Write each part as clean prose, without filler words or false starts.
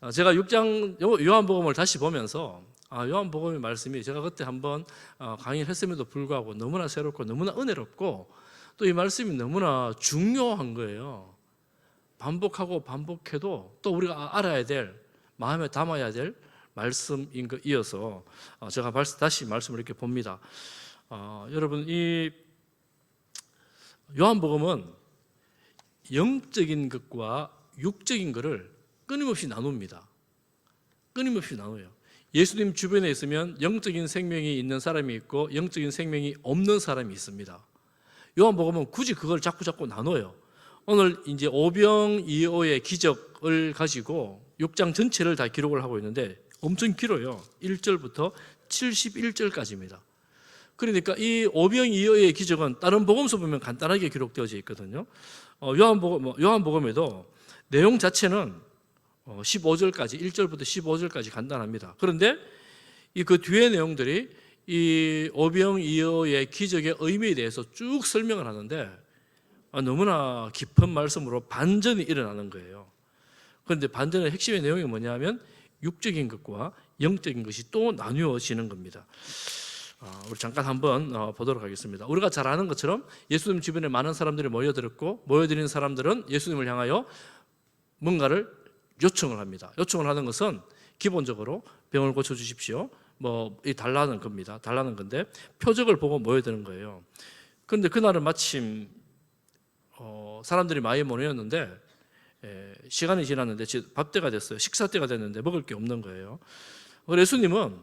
제가 6장 요한복음을 다시 보면서 요한복음의 말씀이 제가 그때 한번 강의를 했음에도 불구하고 너무나 새롭고 너무나 은혜롭고 또 이 말씀이 너무나 중요한 거예요. 반복하고 반복해도 또 우리가 알아야 될, 마음에 담아야 될 말씀인 거 이어서 제가 다시 말씀을 이렇게 봅니다. 여러분, 이 요한복음은 영적인 것과 육적인 것을 끊임없이 나눕니다. 끊임없이 나눠요. 예수님 주변에 있으면 영적인 생명이 있는 사람이 있고 영적인 생명이 없는 사람이 있습니다. 요한복음은 굳이 그걸 자꾸 나눠요. 오늘 이제 오병이어의 기적을 가지고 6장 전체를 다 기록을 하고 있는데 엄청 길어요. 1절부터 71절까지입니다. 그러니까 이 오병이어의 기적은 다른 복음서 보면 간단하게 기록되어져 있거든요. 요한복음에도 내용 자체는 15절까지, 1절부터 15절까지 간단합니다. 그런데 그 뒤의 내용들이 이 오병이어의 기적의 의미에 대해서 쭉 설명을 하는데 너무나 깊은 말씀으로 반전이 일어나는 거예요. 그런데 반전의 핵심의 내용이 뭐냐면 육적인 것과 영적인 것이 또 나누어지는 겁니다. 우리 잠깐 한번 보도록 하겠습니다. 우리가 잘 아는 것처럼 예수님 주변에 많은 사람들이 모여들었고 모여드린 사람들은 예수님을 향하여 뭔가를 요청을 합니다. 요청을 하는 것은 기본적으로 병을 고쳐주십시오, 달라는 겁니다. 달라는 건데 표적을 보고 모여드는 거예요. 그런데 그날은 마침 사람들이 많이 모였는데 시간이 지났는데 밥때가 됐어요. 식사 때가 됐는데 먹을 게 없는 거예요. 예수님은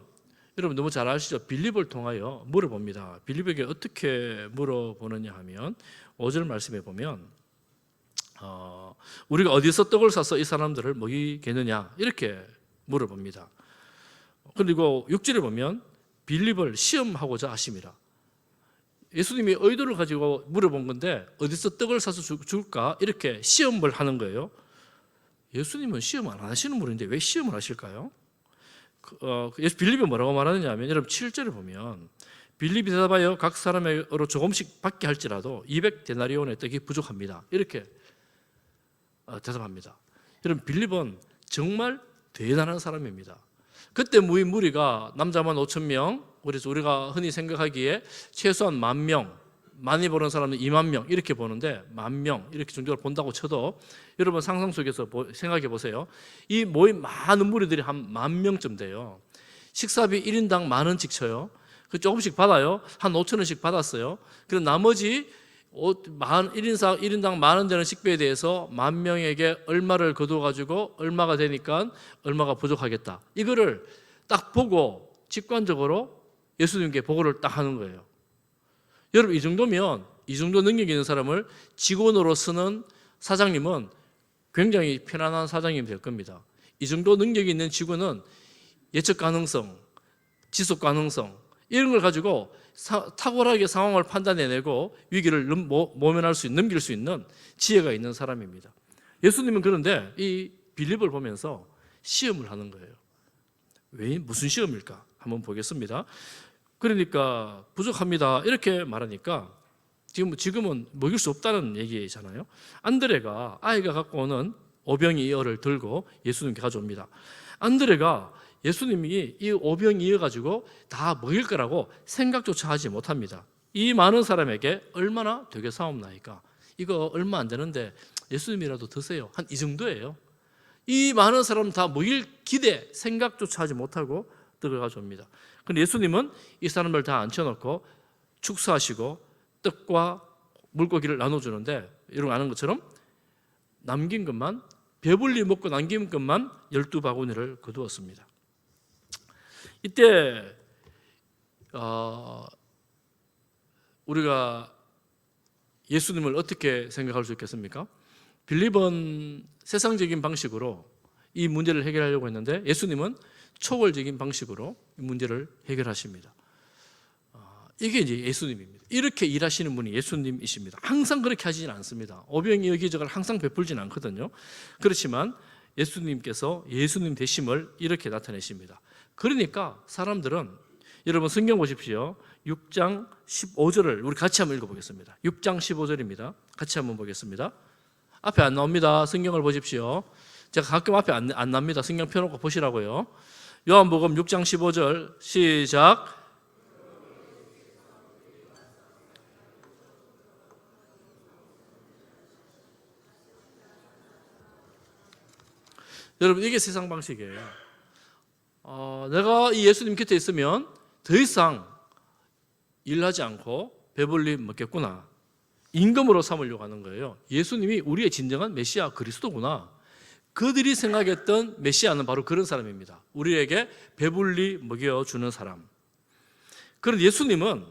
여러분 너무 잘 아시죠? 빌립을 통하여 물어봅니다. 빌립에게 어떻게 물어보느냐 하면 5절 말씀에 보면 우리가 어디서 떡을 사서 이 사람들을 먹이겠느냐 이렇게 물어봅니다. 그리고 6절에 보면 빌립을 시험하고자 하심이라. 예수님이 의도를 가지고 물어본 건데 어디서 떡을 사서 줄까 이렇게 시험을 하는 거예요. 예수님은 시험 안 하시는 분인데 왜 시험을 하실까요? 빌립이 뭐라고 말하느냐 하면 여러분 7절에 보면 빌립이 대답하여 각 사람으로 조금씩 받게 할지라도 200데나리온의 떡이 부족합니다 이렇게 대답합니다. 여러분 빌립은 정말 대단한 사람입니다. 그때 모인 무리가 남자만 5,000명, 그래서 우리가 흔히 생각하기에 최소한 10,000명, 많이 보는 사람은 20,000명 이렇게 보는데 10,000명 이렇게 정도로 본다고 쳐도 여러분 상상 속에서 생각해 보세요. 이 모인 많은 무리들이 한 10,000명쯤 돼요. 식사비 1인당 10,000원씩 쳐요. 조금씩 받아요. 한 5,000원씩 받았어요. 그리고 나머지 1인당 10,000원 되는 식비에 대해서 10,000명에게 얼마를 거두어가지고 얼마가 되니까 얼마가 부족하겠다. 이거를 딱 보고 직관적으로 예수님께 보고를 딱 하는 거예요. 여러분 이 정도면 이 정도 능력이 있는 사람을 직원으로 쓰는 사장님은 굉장히 편안한 사장님이 될 겁니다. 이 정도 능력이 있는 직원은 예측 가능성, 지속 가능성 이런 걸 가지고 탁월하게 상황을 판단해내고 위기를 모면할 수 있는, 넘길 수 있는 지혜가 있는 사람입니다. 예수님은 그런데 이 빌립을 보면서 시험을 하는 거예요. 왜 무슨 시험일까? 한번 보겠습니다. 그러니까 부족합니다 이렇게 말하니까 지금은 먹일 수 없다는 얘기잖아요. 안드레가 아이가 갖고 오는 오병이어를 들고 예수님께 가져옵니다. 안드레가 예수님이 이 오병이어 가지고 다 먹일 거라고 생각조차 하지 못합니다. 이 많은 사람에게 얼마나 되게 사옵나이까? 이거 얼마 안 되는데 예수님이라도 드세요. 한 이 정도예요. 이 많은 사람 다 먹일 기대 생각조차 하지 못하고 떡을 가져옵니다. 그런데 예수님은 이 사람들 다 앉혀놓고 축사하시고 떡과 물고기를 나눠주는데 여러분 아는 것처럼 남긴 것만 배불리 먹고 남긴 것만 12바구니를 거두었습니다. 이때 우리가 예수님을 어떻게 생각할 수 있겠습니까? 빌립은 세상적인 방식으로 이 문제를 해결하려고 했는데 예수님은 초월적인 방식으로 이 문제를 해결하십니다. 이게 이제 예수님입니다. 이렇게 일하시는 분이 예수님이십니다. 항상 그렇게 하지는 않습니다. 오병이어 기적을 항상 베풀지는 않거든요. 그렇지만 예수님께서 예수님 되심을 이렇게 나타내십니다. 그러니까 사람들은 여러분 성경 보십시오. 6장 15절을 우리 같이 한번 읽어보겠습니다. 6장 15절입니다. 같이 한번 보겠습니다. 앞에 안 나옵니다. 성경을 보십시오. 제가 가끔 앞에 안 납니다. 성경 펴놓고 보시라고요. 요한복음 6장 15절 시작. 여러분, 이게 세상 방식이에요. 내가 이 예수님 곁에 있으면 더 이상 일하지 않고 배불리 먹겠구나. 임금으로 삼으려고 하는 거예요. 예수님이 우리의 진정한 메시아 그리스도구나. 그들이 생각했던 메시아는 바로 그런 사람입니다. 우리에게 배불리 먹여주는 사람. 그런데 예수님은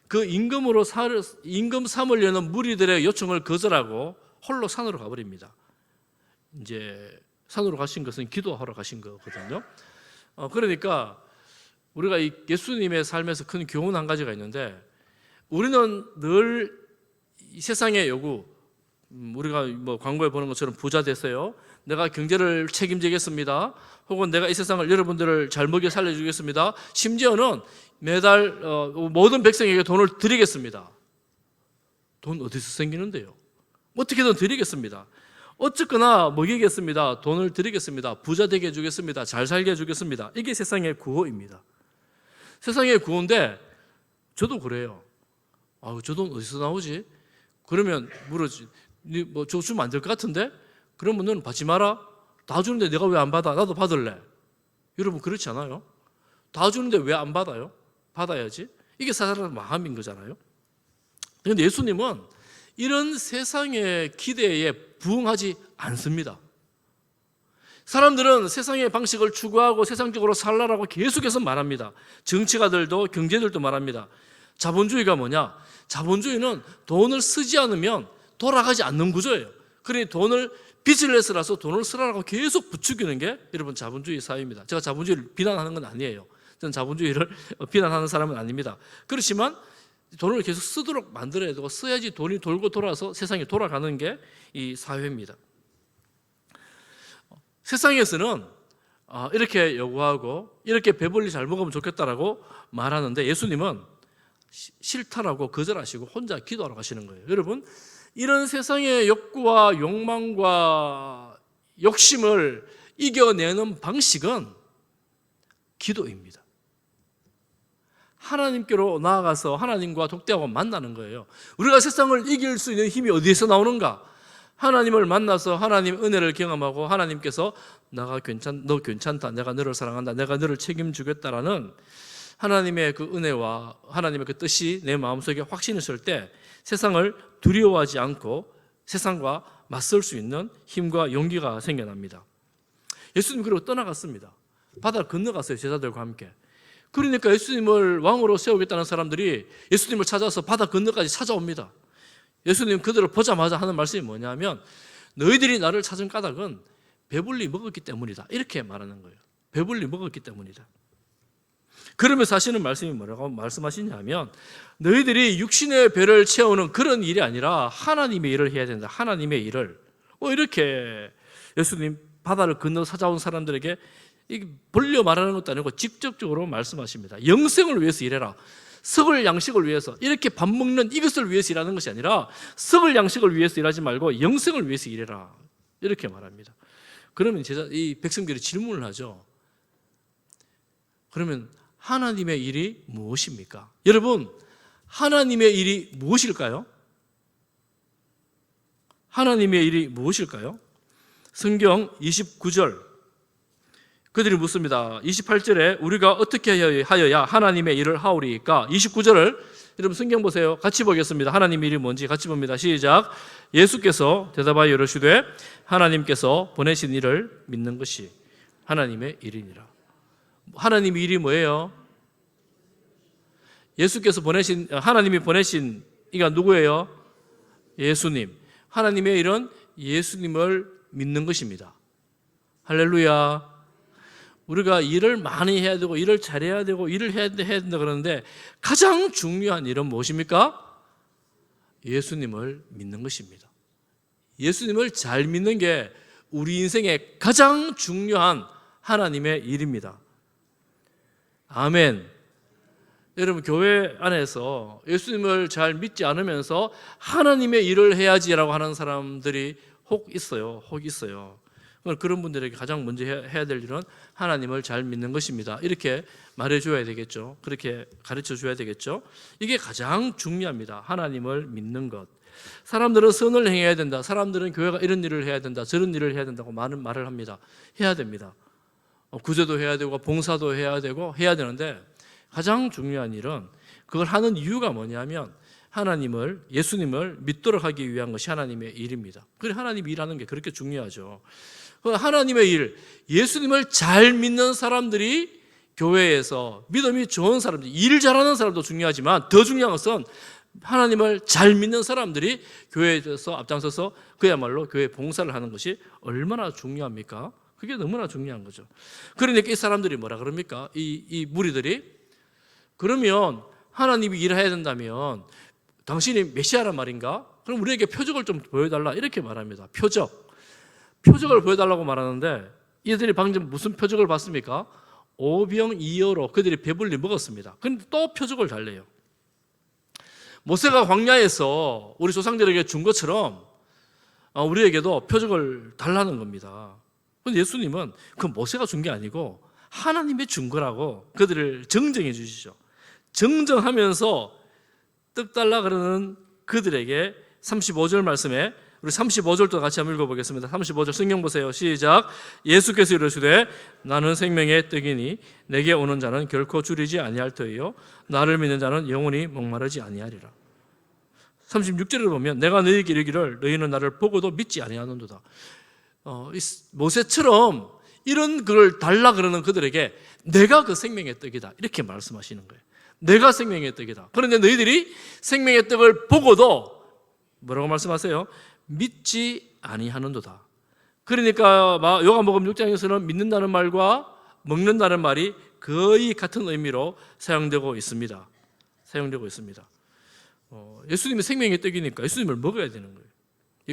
그 임금 삼으려는 무리들의 요청을 거절하고 홀로 산으로 가버립니다. 이제 산으로 가신 것은 기도하러 가신 거거든요. 그러니까 우리가 이 예수님의 삶에서 큰 교훈 한 가지가 있는데, 우리는 늘 이 세상의 요구, 우리가 뭐 광고에 보는 것처럼 부자 되세요, 내가 경제를 책임지겠습니다, 혹은 내가 이 세상을 여러분들을 잘 먹여 살려주겠습니다, 심지어는 매달 모든 백성에게 돈을 드리겠습니다. 돈 어디서 생기는데요? 어떻게든 드리겠습니다. 어쨌거나 먹이겠습니다. 돈을 드리겠습니다. 부자 되게 해주겠습니다. 잘 살게 해주겠습니다. 이게 세상의 구호입니다. 세상의 구호인데 저도 그래요. 저 돈 어디서 나오지? 그러면 물어지. 뭐 저 주면 안 될 것 같은데? 그러면 너는 받지 마라. 다 주는데 내가 왜 안 받아? 나도 받을래. 여러분, 그렇지 않아요? 다 주는데 왜 안 받아요? 받아야지. 이게 사람의 마음인 거잖아요. 그런데 예수님은 이런 세상의 기대에 부응하지 않습니다. 사람들은 세상의 방식을 추구하고 세상적으로 살라라고 계속해서 말합니다. 정치가들도 경제들도 말합니다. 자본주의가 뭐냐? 자본주의는 돈을 쓰지 않으면 돌아가지 않는 구조예요. 그러니 빚을 내서라서 돈을 쓰라고 계속 부추기는 게 여러분 자본주의 사회입니다. 제가 자본주의를 비난하는 건 아니에요. 저는 자본주의를 비난하는 사람은 아닙니다. 그렇지만 돈을 계속 쓰도록 만들어야 되고, 써야지 돈이 돌고 돌아서 세상이 돌아가는 게 이 사회입니다. 세상에서는 이렇게 요구하고 이렇게 배불리 잘 먹으면 좋겠다라고 말하는데, 예수님은 싫다라고 거절하시고 혼자 기도하러 가시는 거예요. 여러분, 이런 세상의 욕구와 욕망과 욕심을 이겨내는 방식은 기도입니다. 하나님께로 나아가서 하나님과 독대하고 만나는 거예요. 우리가 세상을 이길 수 있는 힘이 어디에서 나오는가? 하나님을 만나서 하나님 은혜를 경험하고 하나님께서 너 괜찮다, 내가 너를 사랑한다, 내가 너를 책임지겠다라는 하나님의 그 은혜와 하나님의 그 뜻이 내 마음속에 확신이 있을 때 세상을 두려워하지 않고 세상과 맞설 수 있는 힘과 용기가 생겨납니다. 예수님 그리고 떠나갔습니다. 바다를 건너갔어요, 제자들과 함께. 그러니까 예수님을 왕으로 세우겠다는 사람들이 예수님을 찾아서 바다 건너까지 찾아옵니다. 예수님 그들을 보자마자 하는 말씀이 뭐냐면, 너희들이 나를 찾은 까닭은 배불리 먹었기 때문이다, 이렇게 말하는 거예요. 배불리 먹었기 때문이다. 그러면서 하시는 말씀이 뭐라고 말씀하시냐면, 너희들이 육신의 배를 채우는 그런 일이 아니라 하나님의 일을 해야 된다. 하나님의 일을. 이렇게 예수님 바다를 건너 찾아온 사람들에게 벌려 말하는 것도 아니고 직접적으로 말씀하십니다. 영생을 위해서 일해라. 썩을 양식을 위해서, 이렇게 밥 먹는 이것을 위해서 일하는 것이 아니라 썩을 양식을 위해서 일하지 말고 영생을 위해서 일해라, 이렇게 말합니다. 그러면 이 백성들이 질문을 하죠. 그러면 하나님의 일이 무엇입니까? 여러분, 하나님의 일이 무엇일까요? 하나님의 일이 무엇일까요? 성경 29절 그들이 묻습니다. 28절에 우리가 어떻게 하여야 하나님의 일을 하오리까? 29절을 여러분 성경 보세요. 같이 보겠습니다. 하나님의 일이 뭔지 같이 봅니다. 시작. 예수께서 대답하여 이르시되 하나님께서 보내신 일을 믿는 것이 하나님의 일이니라. 하나님의 일이 뭐예요? 예수께서 보내신, 하나님이 보내신 이가 누구예요? 예수님. 하나님의 일은 예수님을 믿는 것입니다. 할렐루야. 우리가 일을 많이 해야 되고 일을 잘해야 되고 일을 해야 된다 그러는데, 가장 중요한 일은 무엇입니까? 예수님을 믿는 것입니다. 예수님을 잘 믿는 게 우리 인생의 가장 중요한 하나님의 일입니다. 아멘. 여러분, 교회 안에서 예수님을 잘 믿지 않으면서 하나님의 일을 해야지라고 하는 사람들이 혹 있어요. 그런 분들에게 가장 먼저 해야 될 일은 하나님을 잘 믿는 것입니다. 이렇게 말해줘야 되겠죠. 그렇게 가르쳐줘야 되겠죠. 이게 가장 중요합니다. 하나님을 믿는 것. 사람들은 선을 행해야 된다. 사람들은 교회가 이런 일을 해야 된다. 저런 일을 해야 된다고 많은 말을 합니다. 해야 됩니다. 구제도 해야 되고 봉사도 해야 되고 해야 되는데 가장 중요한 일은 그걸 하는 이유가 뭐냐면 하나님을, 예수님을 믿도록 하기 위한 것이 하나님의 일입니다. 그래 하나님 일하는 게 그렇게 중요하죠. 하나님의 일, 예수님을 잘 믿는 사람들이 교회에서 믿음이 좋은 사람들, 일 잘하는 사람도 중요하지만 더 중요한 것은 하나님을 잘 믿는 사람들이 교회에서 앞장서서 그야말로 교회 봉사를 하는 것이 얼마나 중요합니까? 그게 너무나 중요한 거죠. 그러니까 이 사람들이 뭐라 그럽니까? 이 무리들이 그러면 하나님이 일해야 된다면 당신이 메시아란 말인가? 그럼 우리에게 표적을 좀 보여달라 이렇게 말합니다. 표적을 보여달라고 말하는데 이들이 방금 무슨 표적을 봤습니까? 오병이어로 그들이 배불리 먹었습니다. 그런데 또 표적을 달래요. 모세가 광야에서 우리 조상들에게 준 것처럼 우리에게도 표적을 달라는 겁니다. 그런데 예수님은 그 모세가 준 게 아니고 하나님이 준 거라고 그들을 정정해 주시죠. 정정하면서 떡 달라 그러는 그들에게 35절 말씀에 우리 35절도 같이 한번 읽어보겠습니다. 35절 성경 보세요. 시작. 예수께서 이르시되 나는 생명의 떡이니 내게 오는 자는 결코 줄이지 아니할 터이요 나를 믿는 자는 영원히 목마르지 아니하리라. 36절을 보면 내가 너희에게 이르기를 너희는 나를 보고도 믿지 아니하는도다. 모세처럼 이런 걸 달라 그러는 그들에게 내가 그 생명의 떡이다 이렇게 말씀하시는 거예요. 내가 생명의 떡이다. 그런데 너희들이 생명의 떡을 보고도 뭐라고 말씀하세요? 믿지 아니하는도다. 그러니까 요한복음 6장에서는 믿는다는 말과 먹는다는 말이 거의 같은 의미로 사용되고 있습니다. 예수님이 생명의 떡이니까 예수님을 먹어야 되는 거예요.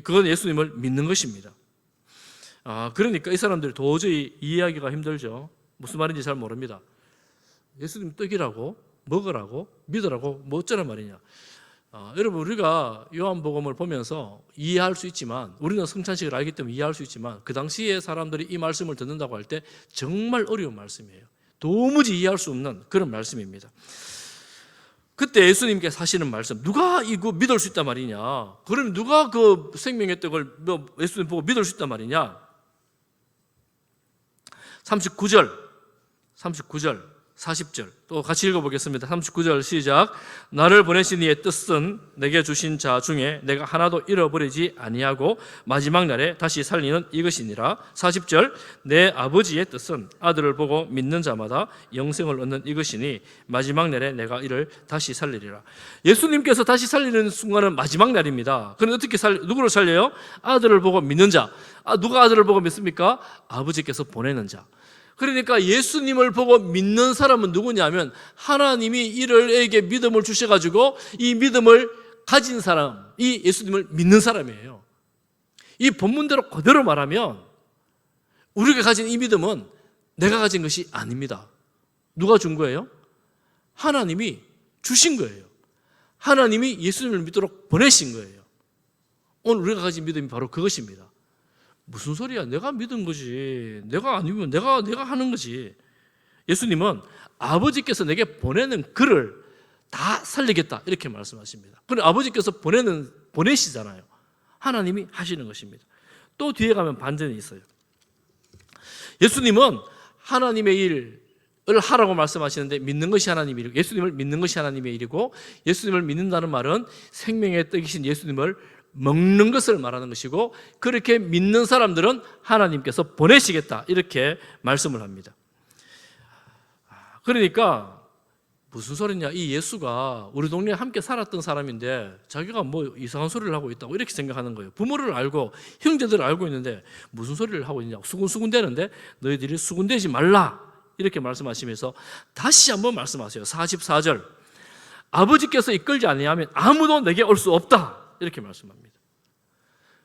그건 예수님을 믿는 것입니다. 그러니까 이 사람들이 도저히 이해하기가 힘들죠. 무슨 말인지 잘 모릅니다. 예수님 떡이라고 먹으라고 믿으라고 뭐 어쩌란 말이냐. 여러분 우리가 요한복음을 보면서 이해할 수 있지만 우리는 성찬식을 알기 때문에 이해할 수 있지만 그 당시에 사람들이 이 말씀을 듣는다고 할 때 정말 어려운 말씀이에요. 도무지 이해할 수 없는 그런 말씀입니다. 그때 예수님께서 하시는 말씀, 누가 이거 믿을 수 있단 말이냐? 그러면 누가 그 생명의 떡을 예수님 보고 믿을 수 있단 말이냐? 39절, 40절 또 같이 읽어보겠습니다. 39절 시작. 나를 보내신 이의 뜻은 내게 주신 자 중에 내가 하나도 잃어버리지 아니하고 마지막 날에 다시 살리는 이것이니라. 40절 내 아버지의 뜻은 아들을 보고 믿는 자마다 영생을 얻는 이것이니 마지막 날에 내가 이를 다시 살리리라. 예수님께서 다시 살리는 순간은 마지막 날입니다. 그런데 어떻게 누구를 살려요? 아들을 보고 믿는 자. 누가 아들을 보고 믿습니까? 아버지께서 보내는 자. 그러니까 예수님을 보고 믿는 사람은 누구냐면 하나님이 이들에게 믿음을 주셔가지고 이 믿음을 가진 사람, 이 예수님을 믿는 사람이에요. 이 본문대로 그대로 말하면 우리가 가진 이 믿음은 내가 가진 것이 아닙니다. 누가 준 거예요? 하나님이 주신 거예요. 하나님이 예수님을 믿도록 보내신 거예요. 오늘 우리가 가진 믿음이 바로 그것입니다. 무슨 소리야? 내가 믿은 거지. 내가 아니면 내가 하는 거지. 예수님은 아버지께서 내게 보내는 그를 다 살리겠다 이렇게 말씀하십니다. 그런데 아버지께서 보내시잖아요. 하나님이 하시는 것입니다. 또 뒤에 가면 반전이 있어요. 예수님은 하나님의 일을 하라고 말씀하시는데 믿는 것이 하나님의 일이고 예수님을 믿는 것이 하나님의 일이고 예수님을 믿는다는 말은 생명의 떡이신 예수님을 먹는 것을 말하는 것이고 그렇게 믿는 사람들은 하나님께서 보내시겠다 이렇게 말씀을 합니다. 그러니까 무슨 소리냐, 이 예수가 우리 동네에 함께 살았던 사람인데 자기가 뭐 이상한 소리를 하고 있다고 이렇게 생각하는 거예요. 부모를 알고 형제들을 알고 있는데 무슨 소리를 하고 있냐, 수군수군대는데 너희들이 수군대지 말라 이렇게 말씀하시면서 다시 한번 말씀하세요. 44절 아버지께서 이끌지 아니하면 아무도 내게 올 수 없다 이렇게 말씀합니다.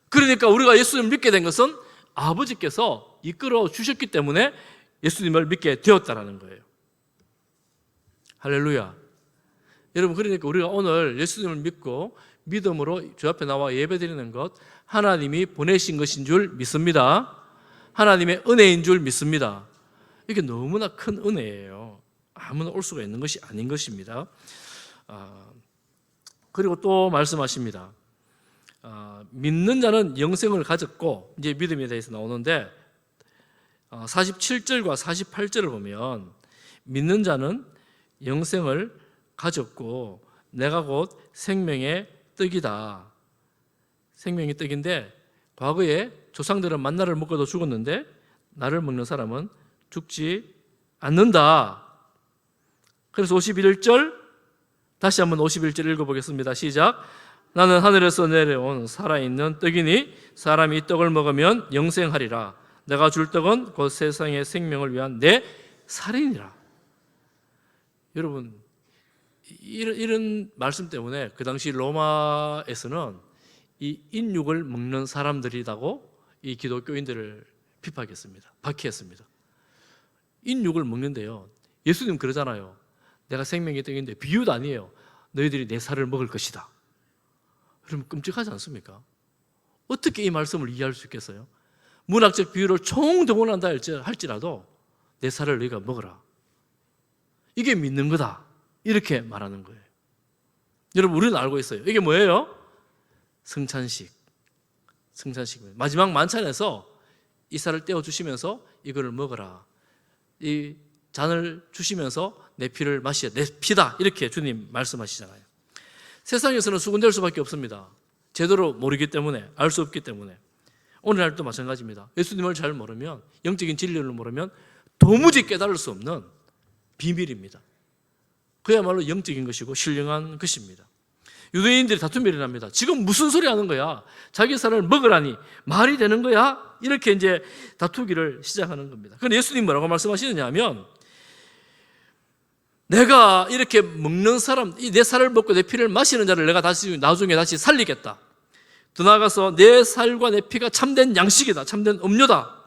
그러니까 우리가 예수님을 믿게 된 것은 아버지께서 이끌어 주셨기 때문에 예수님을 믿게 되었다는 거예요. 할렐루야. 여러분, 그러니까 우리가 오늘 예수님을 믿고 믿음으로 주 앞에 나와 예배드리는 것 하나님이 보내신 것인 줄 믿습니다. 하나님의 은혜인 줄 믿습니다. 이게 너무나 큰 은혜예요. 아무나 올 수가 있는 것이 아닌 것입니다. 그리고 또 말씀하십니다. 믿는 자는 영생을 가졌고, 이제 믿음에 대해서 나오는데 47절과 48절을 보면 믿는 자는 영생을 가졌고 내가 곧 생명의 떡이다. 생명의 떡인데 과거에 조상들은 만나를 먹고도 죽었는데 나를 먹는 사람은 죽지 않는다. 그래서 51절 다시 한번 51절 읽어보겠습니다. 시작. 나는 하늘에서 내려온 살아있는 떡이니 사람이 이 떡을 먹으면 영생하리라. 내가 줄 떡은 곧 세상의 생명을 위한 내 살이니라. 여러분, 이런 말씀 때문에 그 당시 로마에서는 이 인육을 먹는 사람들이라고 이 기독교인들을 비판했습니다. 박해했습니다. 인육을 먹는데요, 예수님 그러잖아요. 내가 생명의 떡인데 비유도 아니에요. 너희들이 내 살을 먹을 것이다. 그러면 끔찍하지 않습니까? 어떻게 이 말씀을 이해할 수 있겠어요? 문학적 비유를 총동원한다 할지라도 내 살을 너희가 먹어라. 이게 믿는 거다. 이렇게 말하는 거예요. 여러분, 우리는 알고 있어요. 이게 뭐예요? 성찬식. 마지막 만찬에서 이 살을 떼어주시면서 이거를 먹어라. 이 잔을 주시면서 내 피를 마시라. 내 피다. 이렇게 주님 말씀하시잖아요. 세상에서는 수군될 수밖에 없습니다. 제대로 모르기 때문에, 알 수 없기 때문에. 오늘날도 마찬가지입니다. 예수님을 잘 모르면, 영적인 진리를 모르면 도무지 깨달을 수 없는 비밀입니다. 그야말로 영적인 것이고 신령한 것입니다. 유대인들이 다툼이 일어납니다. 지금 무슨 소리 하는 거야? 자기 살을 먹으라니 말이 되는 거야? 이렇게 이제 다투기를 시작하는 겁니다. 그런데 예수님 뭐라고 말씀하시느냐 하면, 내가 이렇게 먹는 사람, 내 살을 먹고 내 피를 마시는 자를 내가 나중에 다시 살리겠다. 더 나아가서 내 살과 내 피가 참된 양식이다. 참된 음료다.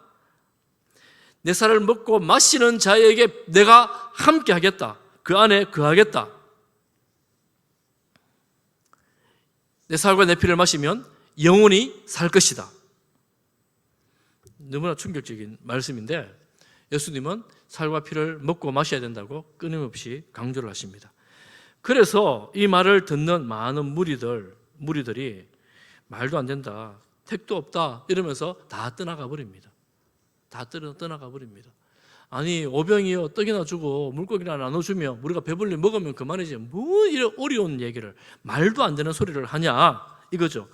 내 살을 먹고 마시는 자에게 내가 함께 하겠다. 그 안에 거하겠다. 내 살과 내 피를 마시면 영원히 살 것이다. 너무나 충격적인 말씀인데 예수님은 살과 피를 먹고 마셔야 된다고 끊임없이 강조를 하십니다. 그래서 이 말을 듣는 많은 무리들이 말도 안 된다, 택도 없다 이러면서 다 떠나가 버립니다. 아니, 오병이요 떡이나 주고 물고기나 나눠주며 우리가 배불리 먹으면 그만이지 뭐 이런 어려운 얘기를, 말도 안 되는 소리를 하냐 이거죠.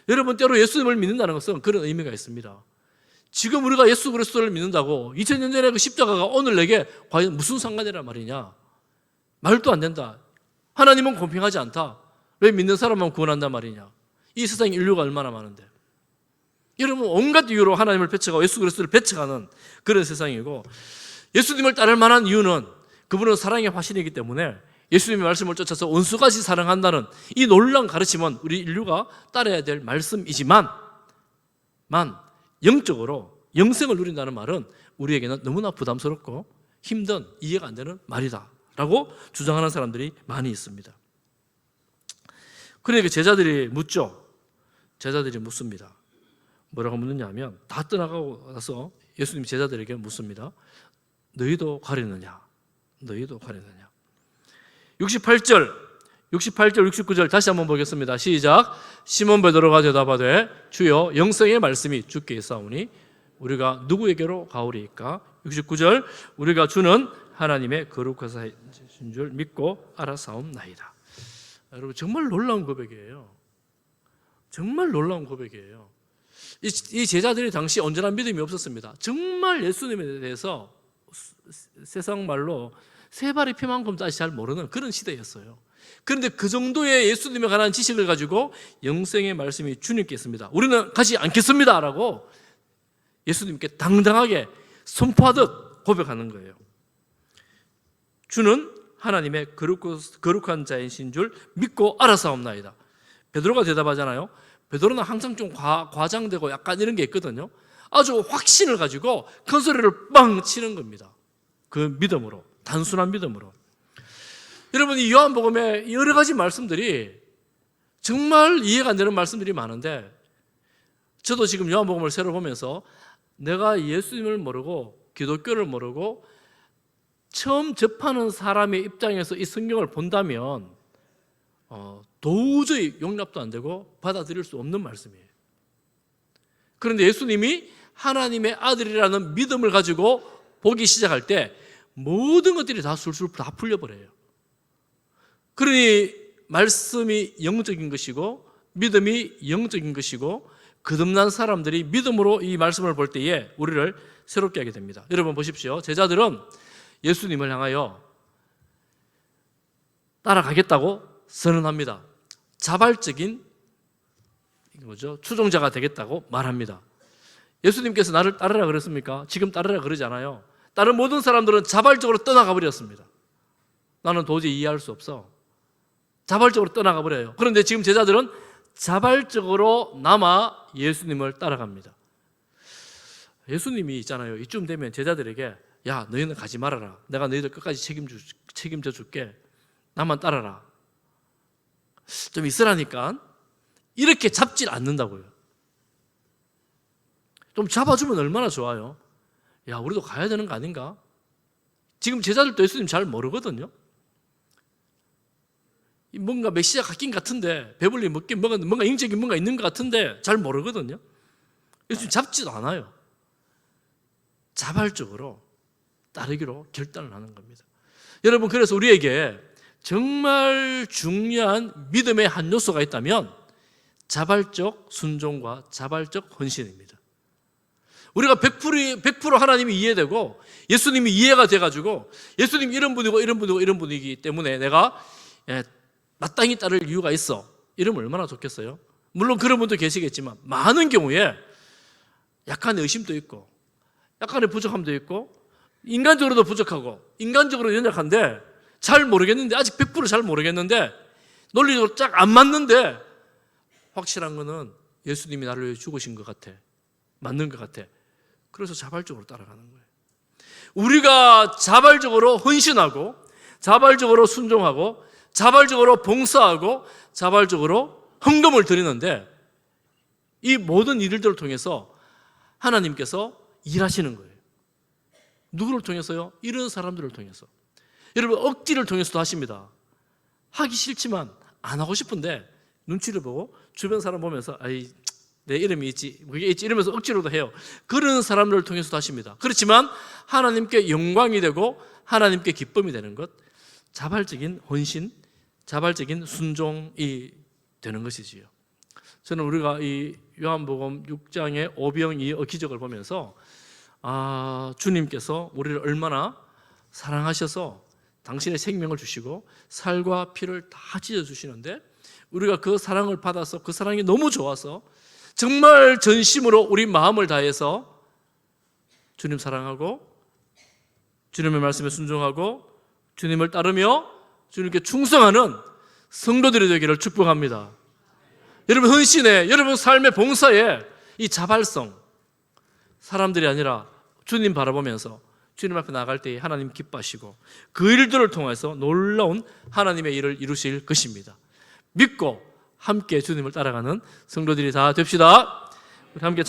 여러분, 때로 예수님을 믿는다는 것은 그런 의미가 있습니다. 지금 우리가 예수 그리스도를 믿는다고 2000년 전에 그 십자가가 오늘 내게 과연 무슨 상관이란 말이냐? 말도 안 된다. 하나님은 공평하지 않다. 왜 믿는 사람만 구원한단 말이냐? 이 세상에 인류가 얼마나 많은데. 여러분, 온갖 이유로 하나님을 배척하고 예수 그리스도를 배척하는 그런 세상이고, 예수님을 따를 만한 이유는 그분은 사랑의 화신이기 때문에 예수님의 말씀을 쫓아서 원수같이 사랑한다는 이 놀라운 가르침은 우리 인류가 따라야 될 말씀이지만, 영적으로 영생을 누린다는 말은 우리에게는 너무나 부담스럽고 힘든, 이해가 안 되는 말이다 라고 주장하는 사람들이 많이 있습니다. 그러니까 제자들이 묻습니다. 뭐라고 묻느냐 하면, 다 떠나가고 나서 예수님 제자들에게 묻습니다. 너희도 가려느냐? 68절, 69절 다시 한번 보겠습니다. 시작. 시몬 베드로가 대답하되 주여, 영생의 말씀이 주께 있사오니 우리가 누구에게로 가오리이까? 69절, 우리가 주는 하나님의 거룩하신 줄 믿고 알아사옵나이다. 여러분, 정말 놀라운 고백이에요. 이 제자들이 당시 온전한 믿음이 없었습니다. 정말 예수님에 대해서 세상 말로 세 발의 피만큼 다시 잘 모르는 그런 시대였어요. 그런데 그 정도의 예수님에 관한 지식을 가지고 영생의 말씀이 주님께 있습니다, 우리는 가지 않겠습니다 라고 예수님께 당당하게 선포하듯 고백하는 거예요. 주는 하나님의 거룩한 자이신 줄 믿고 알아사옵나이다. 베드로가 대답하잖아요. 베드로는 항상 좀 과장되고 약간 이런 게 있거든요. 아주 확신을 가지고 큰 소리를 빵 치는 겁니다. 그 믿음으로, 단순한 믿음으로. 여러분, 이 요한복음에 여러 가지 말씀들이 정말 이해가 안 되는 말씀들이 많은데, 저도 지금 요한복음을 새로 보면서 내가 예수님을 모르고 기독교를 모르고 처음 접하는 사람의 입장에서 이 성경을 본다면 도저히 용납도 안 되고 받아들일 수 없는 말씀이에요. 그런데 예수님이 하나님의 아들이라는 믿음을 가지고 보기 시작할 때 모든 것들이 다 술술 다 풀려버려요. 그러니 말씀이 영적인 것이고 믿음이 영적인 것이고 거듭난 사람들이 믿음으로 이 말씀을 볼 때에 우리를 새롭게 하게 됩니다. 여러분 보십시오. 제자들은 예수님을 향하여 따라가겠다고 선언합니다. 자발적인 추종자가 되겠다고 말합니다. 예수님께서 나를 따르라 그랬습니까? 지금 따르라 그러지 않아요. 다른 모든 사람들은 자발적으로 떠나가 버렸습니다. 나는 도저히 이해할 수 없어. 자발적으로 떠나가 버려요. 그런데 지금 제자들은 자발적으로 남아 예수님을 따라갑니다. 예수님이 있잖아요. 이쯤 되면 제자들에게 야, 너희는 가지 말아라. 내가 너희들 끝까지 책임져 줄게. 나만 따라라. 좀 있으라니까. 이렇게 잡질 않는다고요. 좀 잡아주면 얼마나 좋아요. 야, 우리도 가야 되는 거 아닌가? 지금 제자들도 예수님 잘 모르거든요. 뭔가 메시아 같긴 같은데, 배불리 먹긴 뭔가 인적인 뭔가 있는 것 같은데 잘 모르거든요. 예수님 잡지도 않아요. 자발적으로 따르기로 결단을 하는 겁니다. 여러분, 그래서 우리에게 정말 중요한 믿음의 한 요소가 있다면 자발적 순종과 자발적 헌신입니다. 우리가 100% 하나님이 이해되고 예수님이 이해가 돼가지고 예수님이 이런 분이고 이런 분이고 이런 분이기 때문에 내가 마땅히 따를 이유가 있어. 이러면 얼마나 좋겠어요? 물론 그런 분도 계시겠지만 많은 경우에 약간의 의심도 있고 약간의 부족함도 있고 인간적으로도 부족하고 인간적으로 연약한데 잘 모르겠는데 아직 100% 모르겠는데 논리적으로 쫙 안 맞는데 확실한 거는 예수님이 나를 위해 죽으신 것 같아. 맞는 것 같아. 그래서 자발적으로 따라가는 거예요. 우리가 자발적으로 헌신하고 자발적으로 순종하고 자발적으로 봉사하고 자발적으로 헌금을 드리는데 이 모든 일들을 통해서 하나님께서 일하시는 거예요. 누구를 통해서요? 이런 사람들을 통해서. 여러분, 억지를 통해서도 하십니다. 하기 싫지만 안 하고 싶은데 눈치를 보고 주변 사람 보면서 아이, 내 이름이 있지, 그게 있지 이러면서 억지로도 해요. 그런 사람들을 통해서도 하십니다. 그렇지만 하나님께 영광이 되고 하나님께 기쁨이 되는 것, 자발적인 헌신, 자발적인 순종이 되는 것이지요. 저는 우리가 이 요한복음 6장의 오병이어 기적을 보면서 주님께서 우리를 얼마나 사랑하셔서 당신의 생명을 주시고 살과 피를 다 찢어주시는데 우리가 그 사랑을 받아서 그 사랑이 너무 좋아서 정말 전심으로 우리 마음을 다해서 주님 사랑하고 주님의 말씀에 순종하고 주님을 따르며 주님께 충성하는 성도들이 되기를 축복합니다. 여러분 헌신에, 여러분 삶의 봉사에 이 자발성, 사람들이 아니라 주님 바라보면서 주님 앞에 나갈 때 하나님 기뻐하시고 그 일들을 통해서 놀라운 하나님의 일을 이루실 것입니다. 믿고 함께 주님을 따라가는 성도들이 다 됩시다. 우리 함께